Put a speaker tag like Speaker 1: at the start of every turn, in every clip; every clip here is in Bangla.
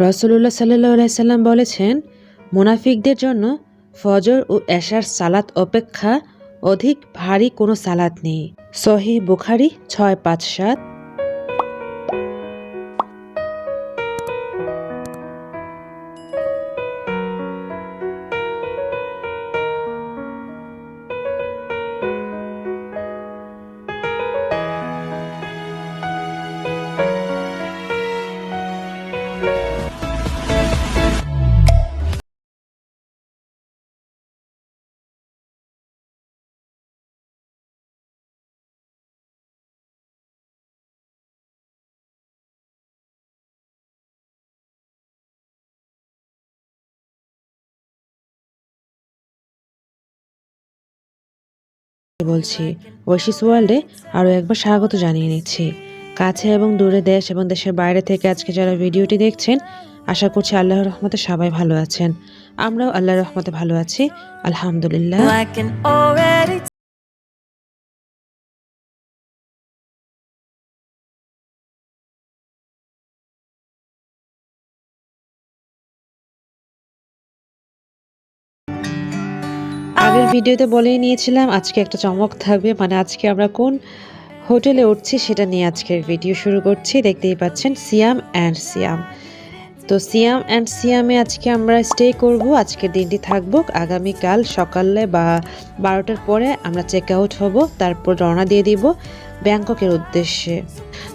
Speaker 1: রাসূলুল্লাহ সাল্লাল্লাহু আলাইহি সাল্লাম বলেছেন, মুনাফিকদের জন্য ফজর ও এশার সালাত অপেক্ষা অধিক ভারী কোনো সালাত নেই। সহিহ বুখারী ৬৫৭। বলছি ওয়েসিস ওয়ার্ল্ডে আরও একবার স্বাগত জানিয়ে নিচ্ছি। কাছে এবং দূরে, দেশ এবং দেশের বাইরে থেকে আজকে যারা ভিডিওটি দেখছেন, আশা করছি আল্লাহর রহমতে সবাই ভালো আছেন। আমরাও আল্লাহর রহমতে ভালো আছি, আলহামদুলিল্লাহ। আগের ভিডিওতে বলেই নিয়েছিলাম আজকে একটা চমক থাকবে, মানে আজকে আমরা কোন হোটেলে উঠছি সেটা নিয়ে আজকের ভিডিও শুরু করছি। দেখতেই পাচ্ছেন সিয়াম অ্যান্ড সিয়াম। তো সিয়াম অ্যান্ড সিয়ামে আজকে আমরা স্টে করব। আজকের দিনটি থাকবো, আগামীকাল সকালে বা 12টার পরে আমরা চেক আউট হব, তারপর রওনা দিয়ে দিব ব্যাংককের উদ্দেশ্যে।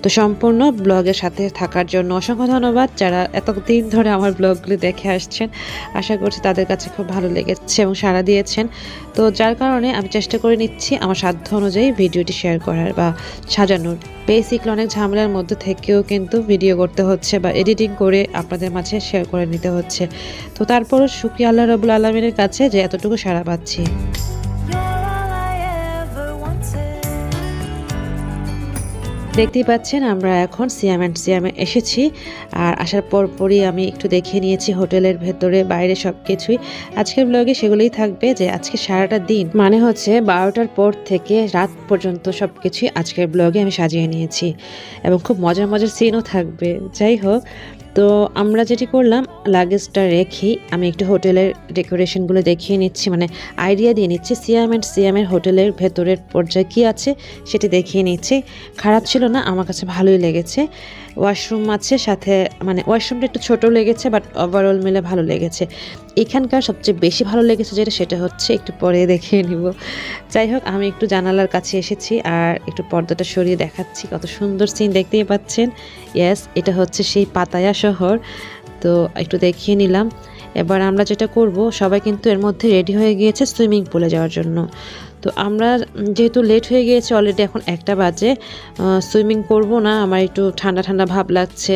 Speaker 1: তো সম্পূর্ণ ব্লগের সাথে থাকার জন্য অসংখ্য ধন্যবাদ। যারা এতদিন ধরে আমার ব্লগগুলি দেখে আসছেন, আশা করছি তাদের কাছে খুব ভালো লেগেছে এবং সাড়া দিয়েছেন। তো যার কারণে আমি চেষ্টা করে নিচ্ছি আমার সাধ্য অনুযায়ী ভিডিওটি শেয়ার করার বা সাজানোর। বেসিকলি অনেক ঝামেলার মধ্যে থেকেও কিন্তু ভিডিও করতে হচ্ছে বা এডিটিং করে আপনাদের মাঝে শেয়ার করে নিতে হচ্ছে। তো তারপরও শুকরিয়া আল্লাহ রাব্বুল আলামিনের কাছে যে এতটুকু সাড়া পাচ্ছি। দেখতেই পাচ্ছেন আমরা এখন সিয়াম অ্যান্ড সিয়ামে এসেছি। আর আসার পরই আমি একটু দেখে নিয়েছি হোটেলের ভেতরে বাইরে সব কিছুই। আজকের ব্লগে সেগুলোই থাকবে, যে আজকে সারাটা দিন মানে হচ্ছে 12টার পর থেকে রাত পর্যন্ত সব কিছুই আজকের ব্লগে আমি সাজিয়ে নিয়েছি এবং খুব মজার মজার সিনও থাকবে। যাই হোক, তো আমরা যেটি করলাম, লাগেজটা রেখেই আমি একটু হোটেলের ডেকোরেশনগুলো দেখিয়ে নিচ্ছি, মানে আইডিয়া দিয়ে নিচ্ছি সিয়াম অ্যান্ড সিয়ামের হোটেলের ভেতরের পর্যায়ে কী আছে সেটি দেখিয়ে নিচ্ছি। খারাপ ছিল না, আমার কাছে ভালোই লেগেছে। ওয়াশরুম আছে সাথে, মানে ওয়াশরুমটা একটু ছোটো লেগেছে, বাট ওভারঅল মিলে ভালো লেগেছে। এখানকার সবচেয়ে বেশি ভালো লেগেছে সেটা হচ্ছে, একটু পরে দেখিয়ে নিব। যাই হোক, আমি একটু জানালার কাছে এসেছি আর একটু পর্দাটা সরিয়ে দেখাচ্ছি, কত সুন্দর সিন দেখতেই পাচ্ছেন। ইয়েস, এটা হচ্ছে সেই পাতায়া শহর। তো একটু দেখিয়ে নিলাম। এবার আমরা যেটা করব, সবাই কিন্তু এর মধ্যে রেডি হয়ে গিয়েছে সুইমিং পুলে যাওয়ার জন্য। তো আমরা যেহেতু লেট হয়ে গিয়েছে, অলরেডি এখন 1টা বাজে, সুইমিং করব না, আমার একটু ঠান্ডা ঠান্ডা ভাব লাগছে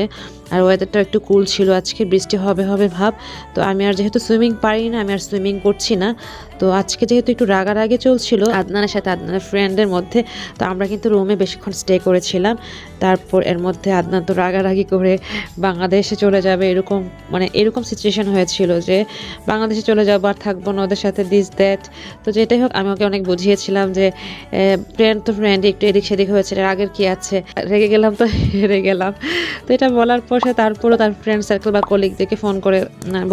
Speaker 1: আর ওয়েদারটা একটু কুল ছিল, আজকে বৃষ্টি হবে হবে ভাব। তো আমি আর যেহেতু সুইমিং পারি না, আমি আর সুইমিং করছি না। তো আজকে যেহেতু একটু রাগারাগি চলছিল আদনানের সাথে, আদনানের ফ্রেন্ডের মধ্যে, তো আমরা কিন্তু রুমে বেশিক্ষণ স্টে করেছিলাম। তারপর এর মধ্যে আদনান তো রাগারাগি করে বাংলাদেশে চলে যাবে, এরকম সিচুয়েশন হয়েছিল যে বাংলাদেশে চলে যাবো আর থাকবো না ওদের সাথে, দিস দ্যাট। তো যেটাই হোক, আমি ওকে অনেক বুঝিয়েছিলাম যে ফ্রেন্ড তো ফ্রেন্ড, একটু এদিক সেদিক হয়েছে, রাগের কি আছে, রেগে গেলাম তো হেরে গেলাম। তো এটা বলার পর সে তারপরও তার ফ্রেন্ড সার্কেল বা কলিগদেরকে ফোন করে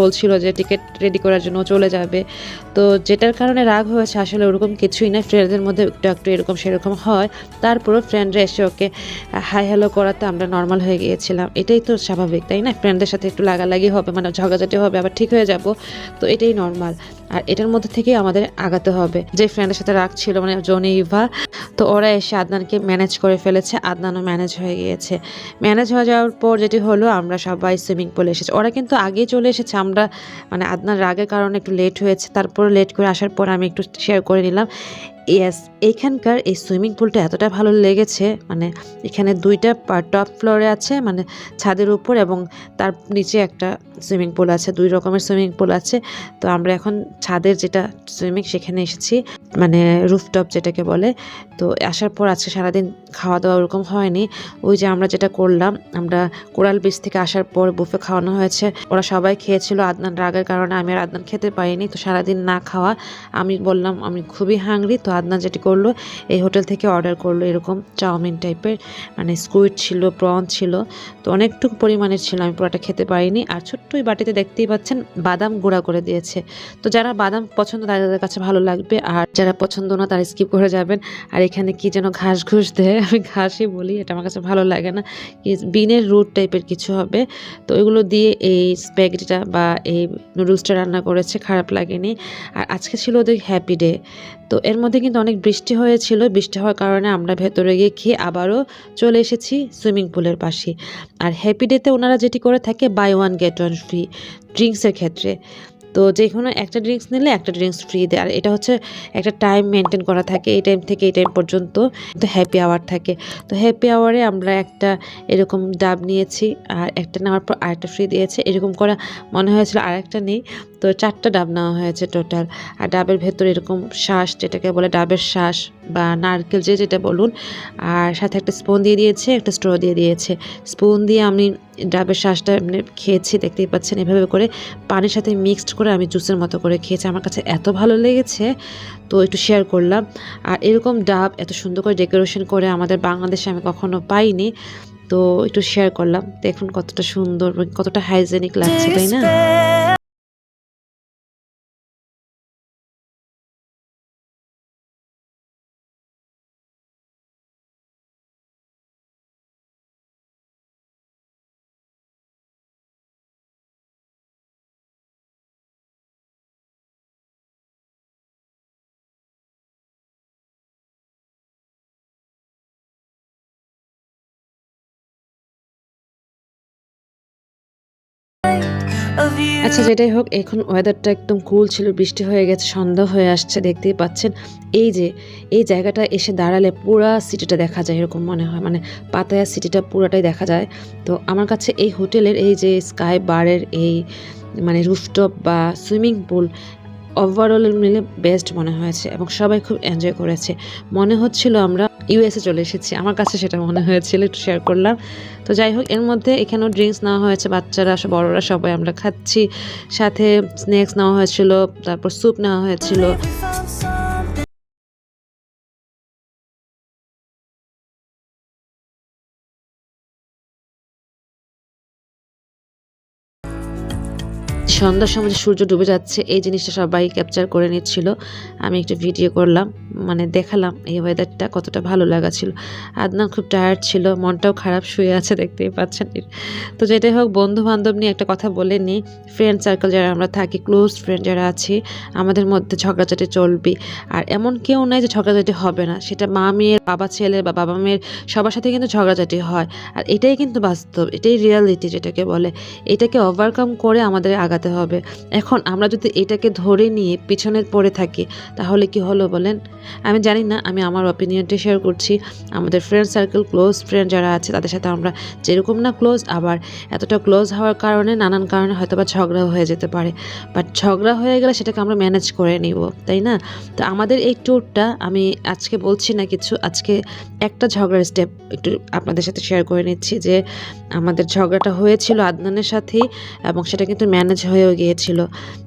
Speaker 1: বলছিল যে টিকিট রেডি করার জন্য চলে যাবে। তো যেটার কারণে রাগ হয়েছে আসলে ওরকম কিছুই না, ফ্রেন্ডদের মধ্যে একটু একটু এরকম সেরকম হয়। তারপরও ফ্রেন্ডরা এসে ওকে হাই হ্যালো করাতে আমরা নর্মাল হয়ে গিয়েছিলাম। এটাই তো স্বাভাবিক, তাই না? ফ্রেন্ডদের সাথে একটু লাগালাগি হবে, মানে ঝগড়াঝাটি হবে, আবার ঠিক হয়ে যাব, তো এটাই নর্মাল। আর এটার মধ্যে থেকেই আমাদের আগাতে হবে। যে ফ্রেন্ডের সাথে রাগ ছিল, মানে জনি ইভা, তো ওরা এসে আদনানকে ম্যানেজ করে ফেলেছে, আদনানও ম্যানেজ হয়ে গিয়েছে। ম্যানেজ হয়ে যাওয়ার পর যেটি হলো, আমরা সবাই সুইমিং পুলে এসেছি। ওরা কিন্তু আগেই চলে এসেছে, আমরা মানে আদনান রাগের কারণে একটু লেট হয়েছে। তারপর লেট করে আসার পর আমি একটু শেয়ার করে নিলাম। ইয়েস, এইখানকার এই সুইমিং পুলটা এতটা ভালো লেগেছে, মানে এখানে 2টা টপ ফ্লোরে আছে, মানে ছাদের উপর, এবং তার নিচে একটা সুইমিং পুল আছে, 2 রকমের সুইমিং পুল আছে। তো আমরা এখন ছাদের যেটা সুইমিং সেখানে এসেছি। মানে রুফটপ যেটাকে বলে। তো আসার পর আজকে সারাদিন খাওয়া দাওয়া ওরকম হয়নি। ওই যে আমরা যেটা করলাম, আমরা কোরাল বিচ থেকে আসার পর বুফে খাওয়ানো হয়েছে, ওরা সবাই খেয়েছিল। আদনান রাগের কারণে আমি আর আদনান খেতে পারিনি, তো সারাদিন না খাওয়া। আমি বললাম আমি খুবই হাংরি, তো আদনান যেটি করলো এই হোটেল থেকে অর্ডার করলো এরকম চাউমিন টাইপের, মানে স্কুইড ছিল, প্রন ছিল, তো অনেকটুকু পরিমাণের ছিল, আমি পুরোটা খেতে পারিনি। আর ছোট্ট ওই বাটিতে দেখতেই পাচ্ছেন বাদাম গুঁড়া করে দিয়েছে। তো যারা বাদাম পছন্দ তাদের কাছে ভালো লাগবে, আর যারা পছন্দ না তারা স্কিপ করে যাবেন। আর এখানে কি যেন ঘাস ঘুষ দেয়, আমি ঘাসই বলি, এটা আমার কাছে ভালো লাগে না, বিনের রুট টাইপের কিছু হবে। তো ওইগুলো দিয়ে এই স্প্যাগেটিটা বা এই নুডলসটা রান্না করেছে, খারাপ লাগেনি। আর আজকে ছিল ওদের হ্যাপি ডে, তো এর মধ্যে কিন্তু অনেক বৃষ্টি হয়েছিল। বৃষ্টি হওয়ার কারণে আমরা ভেতরে গিয়ে খেয়ে আবারও চলে এসেছি সুইমিং পুলের পাশে। আর হ্যাপি ডেতে ওনারা যেটি করে থাকে buy one get one free ড্রিঙ্কসের ক্ষেত্রে, তো যে কোনো একটা ড্রিঙ্কস নিলে একটা ড্রিঙ্কস ফ্রি দেয়। আর এটা হচ্ছে একটা টাইম মেনটেন করা থাকে, এই টাইম থেকে এই টাইম পর্যন্ত তো হ্যাপি আওয়ার থাকে। তো হ্যাপি আওয়ারে আমরা একটা এরকম ডাব নিয়েছি, আর একটা নেওয়ার পর আরেকটা ফ্রি দিয়েছে, এরকম করে মনে হয়েছিল আরেকটা নেই, তো 4টা ডাব নেওয়া হয়েছে টোটাল। আর ডাবের ভেতরে এরকম শ্বাস, যেটাকে বলে ডাবের শ্বাস বা নারকেল যেটা বলুন, আর সাথে একটা স্পুন দিয়ে দিয়েছে, একটা স্ট্র দিয়ে দিয়েছে। স্পুন দিয়ে আমি ডাবের শ্বাসটা এমনি খেয়েছি, দেখতেই পাচ্ছেন এভাবে করে পানির সাথে মিক্সড করে আমি জুসের মতো করে খেয়েছি, আমার কাছে এত ভালো লেগেছে, তো একটু শেয়ার করলাম। আর এরকম ডাব এত সুন্দর করে ডেকোরেশন করে আমাদের বাংলাদেশে আমি কখনো পাইনি, তো একটু শেয়ার করলাম। দেখুন কতটা সুন্দর, কতটা হাইজেনিক লাগছে, তাই না? আচ্ছা যেটাই হোক, এখন ওয়েদারটা একদম কুল ছিল, বৃষ্টি হয়ে গেছে, সন্ধ্যা হয়ে আসছে, দেখতেই পাচ্ছেন। এই যে এই জায়গাটা এসে দাঁড়ালে পুরা সিটিটা দেখা যায় এরকম মনে হয়, মানে পাতায়া সিটিটা পুরাটাই দেখা যায়। তো আমার কাছে এই হোটেলের এই যে স্কাই বারের এই মানে রুফটপ বা সুইমিং পুল ওভারঅল মিলে বেস্ট মনে হয়েছে, এবং সবাই খুব এনজয় করেছে। মনে হচ্ছিল আমরা ইউএসএ চলে এসেছি, আমার কাছে সেটা মনে হয়েছিল, একটু শেয়ার করলাম। তো যাই হোক, এর মধ্যে এখানেও ড্রিঙ্কস নেওয়া হয়েছে, বাচ্চারা বড়রা সবাই আমরা খাচ্ছি, সাথে স্ন্যাক্স নেওয়া হয়েছিল, তারপর স্যুপ নেওয়া হয়েছিল। সন্ধ্যার সময় যে সূর্য ডুবে যাচ্ছে এই জিনিসটা সবাই ক্যাপচার করে নিচ্ছিল, আমি একটু ভিডিও করলাম, মানে দেখালাম এই ওয়েদারটা কতটা ভালো লাগাছিল। আদনান খুব টায়ার্ড ছিল, মনটাও খারাপ, শুয়ে আছে, দেখতেই পাচ্ছেন। তো যেটাই হোক, বন্ধু বান্ধব নিয়ে একটা কথা বলে নিই, ফ্রেন্ড সার্কেল যারা আমরা থাকি, ক্লোজ ফ্রেন্ড যারা আছি, আমাদের মধ্যে ঝগড়াঝাটি চলবে। আর এমন কেউ নাই যে ঝগড়াঝাটি হবে না, সেটা মা মেয়ের, বাবা ছেলে বা বাবা মেয়ের, সবার সাথে কিন্তু ঝগড়াঝাটি হয়। আর এটাই কিন্তু বাস্তব, এটাই রিয়ালিটি যেটাকে বলে, এটাকে ওভারকাম করে আমাদের আগাতে হবে। এখন আমরা যদি এটাকে ধরে নিয়ে পিছনে পড়ে থাকি তাহলে কি হলো বলেন? আমি জানি না, আমি আমার অপিনিয়নটা শেয়ার করছি। আমাদের ফ্রেন্ড সার্কেল, ক্লোজ ফ্রেন্ড যারা আছে তাদের সাথে আমরা যেরকম না ক্লোজ, আবার এতটা ক্লোজ হওয়ার কারণে নানান কারণে হয়তো বা ঝগড়া হয়ে যেতে পারে, বাট ঝগড়া হয়ে গেলে সেটাকে আমরা ম্যানেজ করে নিব, তাই না? তো আমাদের এই ট্যুরটা আমি আজকে বলছি না কিছু, আজকে একটা ঝগড়ার স্টেপ একটু আপনাদের সাথে শেয়ার করে নিচ্ছি, যে আমাদের ঝগড়াটা হয়েছিল আদনানের সাথেই, এবং সেটা কিন্তু ম্যানেজ হয়েও গিয়েছিল।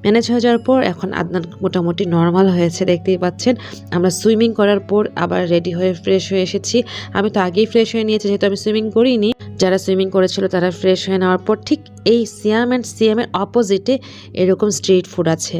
Speaker 1: ম্যানেজ হয়ে যাওয়ার পর এখন আদনান মোটামুটি নর্মাল হয়েছে, দেখতেই পাচ্ছেন। আমরা সুইমিং করার পর আবার রেডি হয়ে ফ্রেশ হয়ে এসেছি। আমি তো আগেই ফ্রেশ হয়ে নিয়েছি, যেহেতু আমি সুইমিং করিনি। যারা সুইমিং করেছিল তারা ফ্রেশ হয়ে নেওয়ার পর ঠিক এই সিয়াম অ্যান্ড সিএমের অপোজিটে এরকম স্ট্রিট ফুড আছে।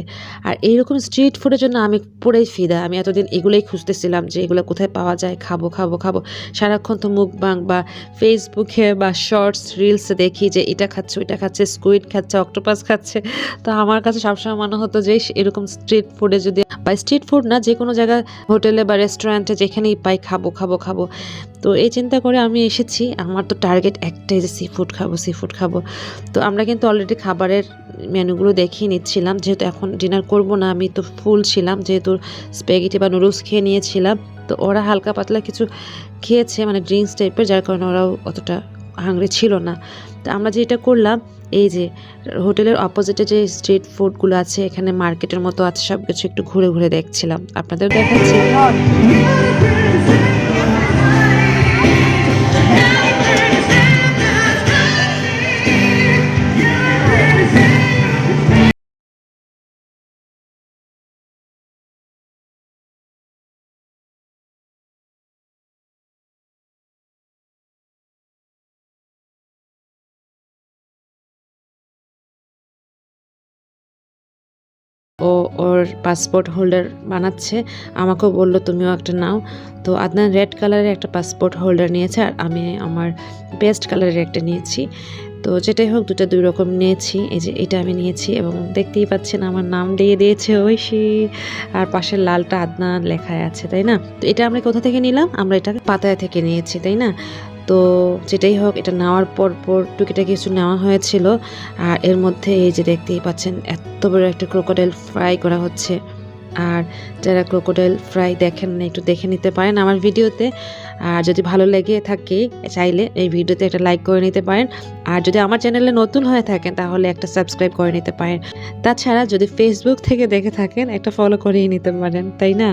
Speaker 1: আর এইরকম স্ট্রিট ফুডের জন্য আমি পুরাই ফিদা। আমি এতদিন এগুলোই খুঁজতেছিলাম যে এগুলো কোথায় পাওয়া যায়, খাবো খাবো খাবো। সারাক্ষণ তো মুকবাং বা ফেসবুকে বা শর্টস রিলসে দেখি যে এটা খাচ্ছে, ওইটা খাচ্ছে, স্কুইড খাচ্ছে, অক্টোপাস খাচ্ছে। তো আমার কাছে সবসময় মনে হতো যে এরকম স্ট্রিট ফুডে যদি, বা স্ট্রিট ফুড না, যে কোনো জায়গায় হোটেলে বা রেস্টুরেন্টে যেখানেই পাই খাবো খাবো খাবো। তো এই চিন্তা করে আমি এসেছি, আমার তো টার্গেট একটাই যে সি ফুড খাবো, সি ফুড খাবো। তো আমরা কিন্তু অলরেডি খাবারের মেনুগুলো দেখিয়ে নিচ্ছিলাম, যেহেতু এখন ডিনার করব না, আমি তো ফুল ছিলাম, যেহেতু স্প্যাগেটি বা নুডলস খেয়ে নিয়েছিলাম। তো ওরা হালকা পাতলা কিছু খেয়েছে, মানে ড্রিঙ্কস টাইপের, যার কারণে ওরাও অতটা হাংরি ছিল না। তো আমরা যেটা করলাম, এই যে হোটেলের অপোজিটে যে স্ট্রিট ফুডগুলো আছে, এখানে মার্কেটের মতো আছে, সব কিছু একটু ঘুরে ঘুরে দেখছিলাম, আপনাদের দেখাচ্ছি। ও ওর পাসপোর্ট হোল্ডার বানাচ্ছে, আমাকেও বলল তুমিও একটা নাও। তো আদনান রেড কালারের একটা পাসপোর্ট হোল্ডার নিয়েছে আর আমি আমার পেস্ট কালারের একটা নিয়েছি। তো যেটাই হোক দুটো দুই রকম নিয়েছি। এই যে এটা আমি নিয়েছি এবং দেখতেই পাচ্ছেন আমার নাম দিয়ে দিয়েছে ঐশী, আর পাশের লালটা আদনান লেখায় আছে, তাই না? তো এটা আমরা কোথা থেকে নিলাম? আমরা এটা পাতায়া থেকে নিয়েছি, তাই না? তো যেটাই হোক এটা নেওয়ার পর টুকিটাকি কিছু নেওয়া হয়েছিল। আর এর মধ্যে এই যে দেখতেই পাচ্ছেন এত বড় একটা ক্রোকোডাইল ফ্রাই করা হচ্ছে। আর যারা ক্রোকোডাইল ফ্রাই দেখেন না একটু দেখে নিতে পারেন আমার ভিডিওতে। আর যদি ভালো লেগে থাকে চাইলে এই ভিডিওতে একটা লাইক করে নিতে পারেন। আর যদি আমার চ্যানেলে নতুন হয়ে থাকেন তাহলে একটা সাবস্ক্রাইব করে নিতে পারেন। তাছাড়া যদি ফেসবুক থেকে দেখে থাকেন একটা ফলো করেই নিতে পারেন, তাই না?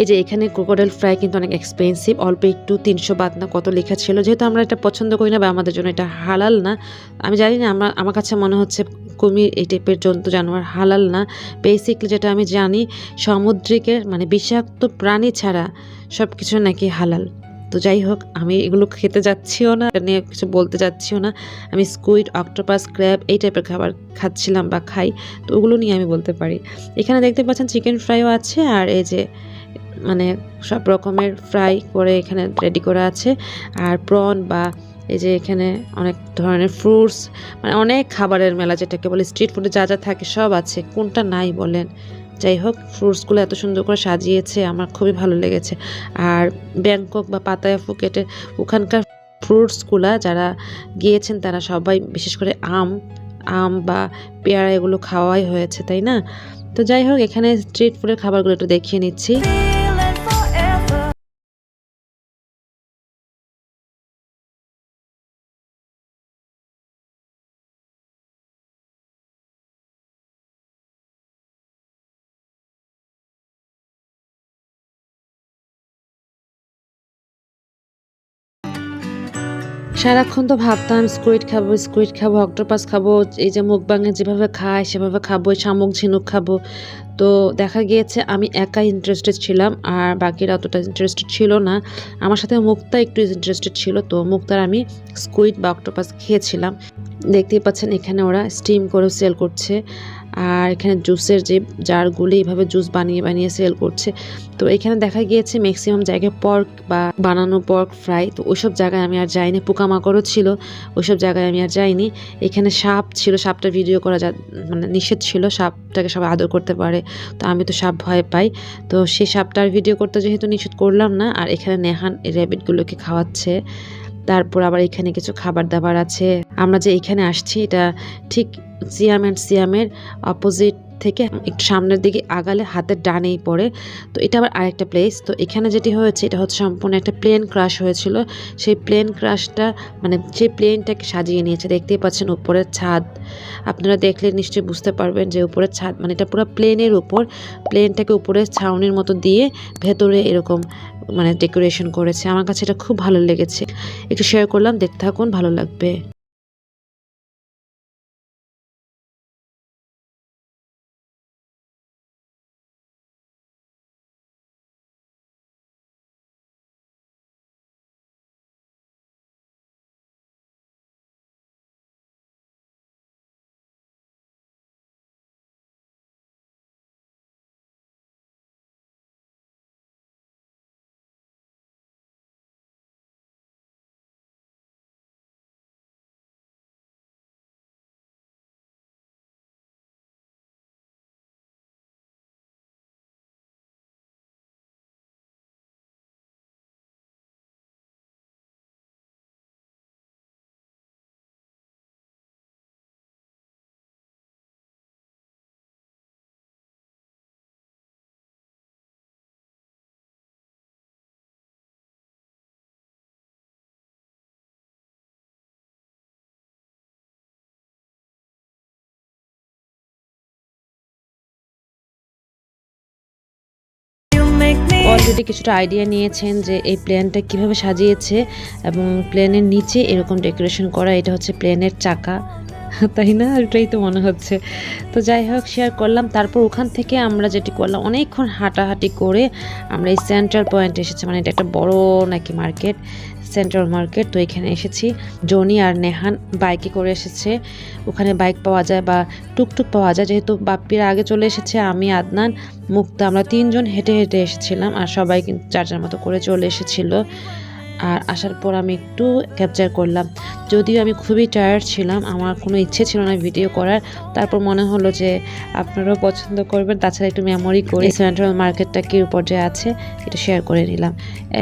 Speaker 1: এই যে এখানে ক্রোকোডাইল ফ্রাই কিন্তু অনেক এক্সপেন্সিভ, অল্প একটু 300 বাত না কত লেখা ছিল। যেহেতু আমরা এটা পছন্দ করি না বা আমাদের জন্য এটা হালাল না, আমি জানি না, আমার কাছে মনে হচ্ছে কুমির এই টাইপের জন্তু জানোয়ার হালাল না। বেসিকলি যেটা আমি জানি সামুদ্রিকের মানে বিষাক্ত প্রাণী ছাড়া সব কিছু নাকি হালাল। তো যাই হোক আমি এগুলো খেতে যাচ্ছিও না, এটা নিয়ে কিছু বলতে যাচ্ছিও না। আমি স্কুইড, অক্টোপাস, ক্র্যাব এই টাইপের খাবার খাচ্ছিলাম বা খাই, তো ওগুলো নিয়ে আমি বলতে পারি। এখানে দেখতে পাচ্ছেন চিকেন ফ্রাইও আছে আর এই যে মানে সব রকমের ফ্রাই করে এখানে রেডি করা আছে। আর প্রন বা এই যে এখানে অনেক ধরনের ফ্রুটস, মানে অনেক খাবারের মেলা যেটাকে বলে, স্ট্রিট ফুডে যা যা থাকে সব আছে, কোনটা নাই বলেন। যাই হোক ফ্রুটসগুলো এত সুন্দর করে সাজিয়েছে, আমার খুবই ভালো লেগেছে। আর ব্যাংকক বা পাতায়া ফুকেটে ওখানকার ফ্রুটসগুলা যারা গিয়েছেন তারা সবাই বিশেষ করে আম আম বা পেয়ারা এগুলো খাওয়াই হয়েছে, তাই না? তো যাই হোক এখানে স্ট্রিট ফুডের খাবারগুলো একটু দেখিয়ে নিচ্ছি। সারাক্ষণ তো ভাবতাম স্কুইড খাবো, অক্টোপাস খাবো। এই যে মুকবাংয়ে যেভাবে খায় সেভাবে খাবো, শামুক ঝিনুক খাবো। তো দেখা গিয়েছে আমি একাই ইন্টারেস্টেড ছিলাম আর বাকিরা অতটা ইন্টারেস্টেড ছিল না। আমার সাথে মুক্তা একটু ইন্টারেস্টেড ছিল, তো মুক্তার আমি স্কুইড বা অক্টোপাস খেয়েছিলাম। দেখতেই পাচ্ছেন এখানে ওরা স্টিম করে সেল করছে। আর এখানে জুসের যে জারগুলি এভাবে জুস বানিয়ে বানিয়ে সেল করছে। তো এখানে দেখা গিয়েছে ম্যাক্সিমাম জায়গায় পর্ক বা বানানো পর্ক ফ্রাই, তো ওইসব জায়গায় আমি আর যাইনি। পোকামাকড়ও ছিল, ওইসব জায়গায় আমি আর যাইনি। এখানে সাপ ছিল, সাপটা ভিডিও করা মানে নিষেধ ছিল, সাপটাকে সবাই আদর করতে পারে, তো আমি তো সাপ ভয় পাই। তো সেই সাপটার ভিডিও করতে যেহেতু নিষেধ করলাম না। আর এখানে নেহান এই র্যাবিটগুলোকে খাওয়াচ্ছে। তারপর আবার এখানে কিছু খাবার দাবার আছে। আমরা যে এখানে আসছি এটা ঠিক সিয়ামের অপোজিট থেকে একটু সামনের দিকে আগালে হাতের ডানেই পড়ে। তো এটা আবার আরেকটা প্লেস। তো এখানে যেটি হয়েছে এটা হচ্ছে সম্পূর্ণ একটা প্লেন ক্রাশ হয়েছিল। সেই প্লেন ক্রাশটা মানে সেই প্লেনটাকে সাজিয়ে নিয়েছে, দেখতেই পাচ্ছেন উপরের ছাদ। আপনারা দেখলে নিশ্চয়ই বুঝতে পারবেন যে উপরের ছাদ মানে এটা পুরো প্লেনের উপর, প্লেনটাকে উপরে ছাউনির মতো দিয়ে ভেতরে এরকম মানে ডেকোরেশন করেছে। আমার কাছে এটা খুব ভালো লেগেছে, একটু শেয়ার করলাম, দেখতে থাকুন, ভালো লাগবে। অলরেডি কিছুটা আইডিয়া নিয়েছেন যে এই প্লেনটা কিভাবে সাজিয়েছে এবং প্লেনের নিচে এরকম ডেকোরেশন করা, এটা হচ্ছে প্লেনের চাকা, তাই না? এটাই তো মনে হচ্ছে। তো যাই হোক শেয়ার করলাম। তারপর ওখান থেকে আমরা যেটি করলাম, অনেকক্ষণ হাঁটাহাঁটি করে আমরা এই সেন্ট্রাল পয়েন্টে এসেছি। মানে এটা একটা বড় নাকি মার্কেট, সেন্ট্রাল মার্কেট। তো এখানে এসেছি। জনি আর নেহান বাইকে করে এসেছে। ওখানে বাইক পাওয়া যায় বা টুকটুক পাওয়া যায়। যেহেতু বাপ্পিরা আগে চলে এসেছে, আমি, আদনান, মুক্তা আমরা 3 জন হেঁটে হেঁটে এসেছিলাম। আর সবাই কিন্তু যার যার মতো করে চলে এসেছিল। আর আসার পর আমি একটু ক্যাপচার করলাম। যদিও আমি খুবই টায়ার্ড ছিলাম, আমার কোনো ইচ্ছে ছিল না ভিডিও করার। তারপর মনে হলো যে আপনারাও পছন্দ করবেন, তাছাড়া একটু মেমোরি করে সেন্ট্রাল মার্কেটটা কী পর্যায়ে আছে এটা শেয়ার করে নিলাম।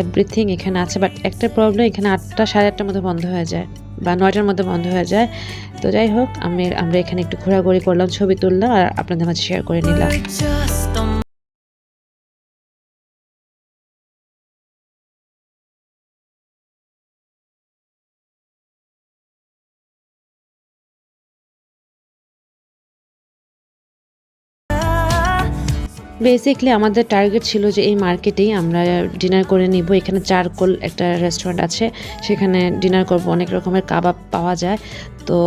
Speaker 1: এভরিথিং এখানে আছে, বাট একটা প্রবলেম, এখানে 8টা সাড়ে 8টার মধ্যে বন্ধ হয়ে যায় বা 9টার মধ্যে বন্ধ হয়ে যায়। তো যাই হোক আমরা এখানে একটু ঘোরাঘুরি করলাম, ছবি তুললাম আর আপনাদের মাঝে শেয়ার করে নিলাম। বেসিকলি আমাদের টার্গেট ছিল যে এই মার্কেটেই আমরা ডিনার করে নিব। এখানে চারকোল একটা রেস্টুরেন্ট আছে, সেখানে ডিনার করব। অনেক রকমের কাবাব পাওয়া যায়। তো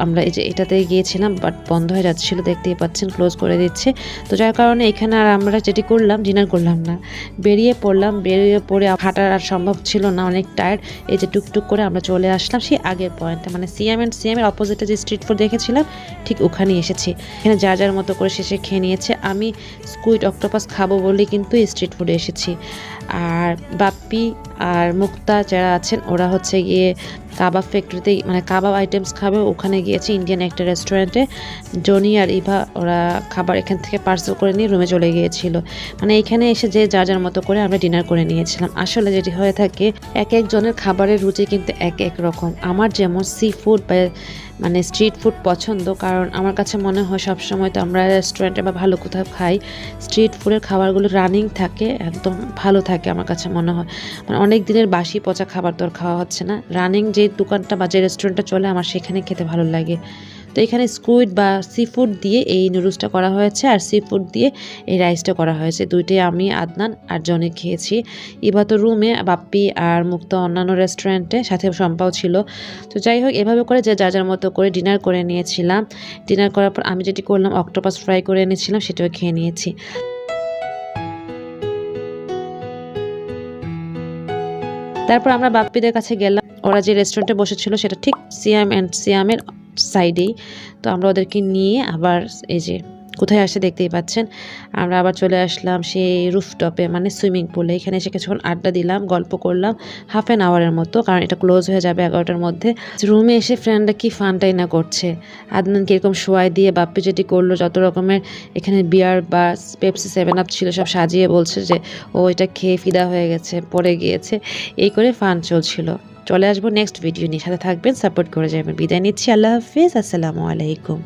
Speaker 1: আমরা এই যে এটাতে গিয়েছিলাম, বাট বন্ধ হয়ে যাচ্ছিলো, দেখতেই পাচ্ছেন ক্লোজ করে দিচ্ছে। তো যার কারণে এখানে আর আমরা যেটি করলাম, ডিনার করলাম না, বেরিয়ে পড়লাম। বেরিয়ে পড়ে হাঁটার আর সম্ভব ছিল না, অনেক টায়ার্ড। এই যে টুকটুক করে আমরা চলে আসলাম সেই আগের পয়েন্টে, মানে সিএমের অপোজিটে যে স্ট্রিট ফুড দেখেছিলাম ঠিক ওখানে এসেছি। এখানে যার যার মতো করে শেষে খেয়ে নিয়েছে। আমি স্কুইড অক্টোপাস খাবো বলে কিন্তু স্ট্রিট ফুডে এসেছি। আর বাপ্পি আর মুক্তা যারা আছেন ওরা হচ্ছে গিয়ে কাবাব ফ্যাক্টরিতে, মানে কাবাব আইটেমস খাবে, ওখানে গিয়েছে ইন্ডিয়ান একটা রেস্টুরেন্টে। জনি আর ইভা ওরা খাবার এখান থেকে পার্সেল করে নিয়ে রুমে চলে গিয়েছিল। মানে এখানে এসে যে যার যার মতো করে আমরা ডিনার করে নিয়েছিলাম। আসলে যেটি হয়ে থাকে, এক একজনের খাবারের রুচি কিন্তু এক এক রকম। আমার যেমন সি ফুড বা মানে স্ট্রিট ফুড পছন্দ, কারণ আমার কাছে মনে হয় সবসময় তো আমরা রেস্টুরেন্টে বা ভালো কোথাও খাই, স্ট্রিট ফুডের খাবারগুলো রানিং থাকে, একদম ভালো থাকে আমার কাছে মনে হয়। মানে অনেক দিনের বাসি পচা খাবার তো আর খাওয়া হচ্ছে না। রানিং যে দোকানটা বা যে রেস্টুরেন্টটা চলে আমার সেখানে খেতে ভালো লাগে। তো এখানে স্কুইড বা সি ফুড দিয়ে এই নুডলসটা করা হয়েছে আর সি ফুড দিয়ে এই রাইসটা করা হয়েছে। দুইটাই আমি, আদনান আর জনি খেয়েছি। ইভা তো রুমে, বাপ্পি আর মুক্ত অন্যান্য রেস্টুরেন্টে, সাথে শম্পাও ছিল। তো যাই হোক এভাবে করে যে যার যার মতো করে ডিনার করে নিয়েছিলাম। ডিনার করার পর আমি যেটি করলাম, অক্টোপাস ফ্রাই করে এনেছিলাম, সেটাও খেয়ে নিয়েছি। তারপর আমরা বাপ্পিদের কাছে গেলাম। ওরা যে রেস্টুরেন্টে বসেছিল সেটা ঠিক সিয়ামের সাইডেই। তো আমরা ওদেরকে নিয়ে আবার এই যে কোথায় আসে দেখতেই পাচ্ছেন, আমরা আবার চলে আসলাম সেই রুফটপে, মানে সুইমিং পুলে। এখানে এসে কিছুক্ষণ আড্ডা দিলাম, গল্প করলাম হাফ অ্যান আওয়ারের মতো, কারণ এটা ক্লোজ হয়ে যাবে 11টার মধ্যে। রুমে এসে ফ্রেন্ডরা কি ফানটাই না করছে। আদনান কীরকম শোয়াই দিয়ে বাপ্পি যেটি করলো, যত রকমের এখানে বিয়ার বা পেপসি 7 আপ ছিল সব সাজিয়ে বলছে যে ও এটা খেয়ে ফিদা হয়ে গেছে, পড়ে গিয়েছে। এই করে ফান চলছিল। চলে আসবো নেক্সট ভিডিও নিয়ে, সাথে থাকবেন, সাপোর্ট করে যাবেন। বিদায় নিচ্ছি, আল্লাহ হাফিজ, আসসালামু আলাইকুম।